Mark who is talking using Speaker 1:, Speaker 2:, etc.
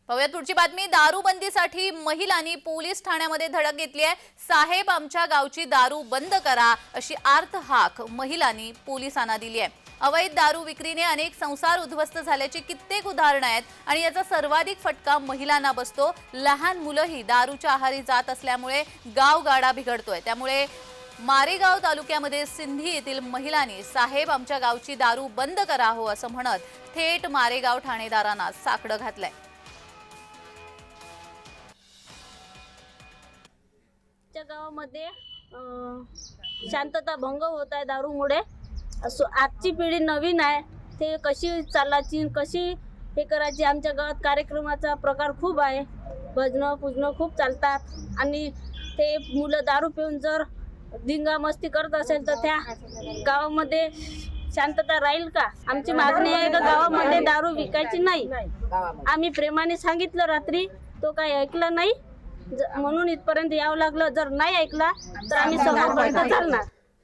Speaker 1: पाहूयात पुढची बातमी। दारूबंदीसाठी महिलांनी पोलीस ठाण्यामध्ये धडक घेतली आहे। साहेब आमच्या गावची दारू बंद करा अशी आर्त हाक महिलांनी पोलिसांना दिली आहे। अवैध दारू विक्रीने अनेक संसार उद्ध्वस्त झाल्याची कित्येक उदाहरणे आहेत आणि याचा सर्वाधिक फटका महिलांना बसतो। लहान मुलंही दारूच्या आहारी जात असल्यामुळे गावगाडा बिघडतोय। त्यामुळे मारेगाव तालुक्यामध्ये सिंधी येथील महिलांनी साहेब आमच्या गावची दारू बंद करा हो असं म्हणत थेट मारेगाव ठाणेदारांना साकडं घातलंय।
Speaker 2: गावामध्ये शांतता भंग होत आहे दारूमुळे। आजची पिढी नवीन आहे, ते कशी चालायची कशी हे करायची। आमच्या गावात कार्यक्रमाचा प्रकार खूप आहे, भजनं पूजनं खूप चालतात आणि ते मुलं दारू पिऊन जर धिंगा मस्ती करत असेल तर त्या गावामध्ये शांतता राहील का? आमची मागणी आहे का गावामध्ये दारू विकायची नाही। आम्ही प्रेमाने सांगितलं रात्री, तो काही ऐकला नाही, म्हणून इथपर्यंत यावं लागलं। जर नाही ऐकला तर आम्ही समोर चालणार।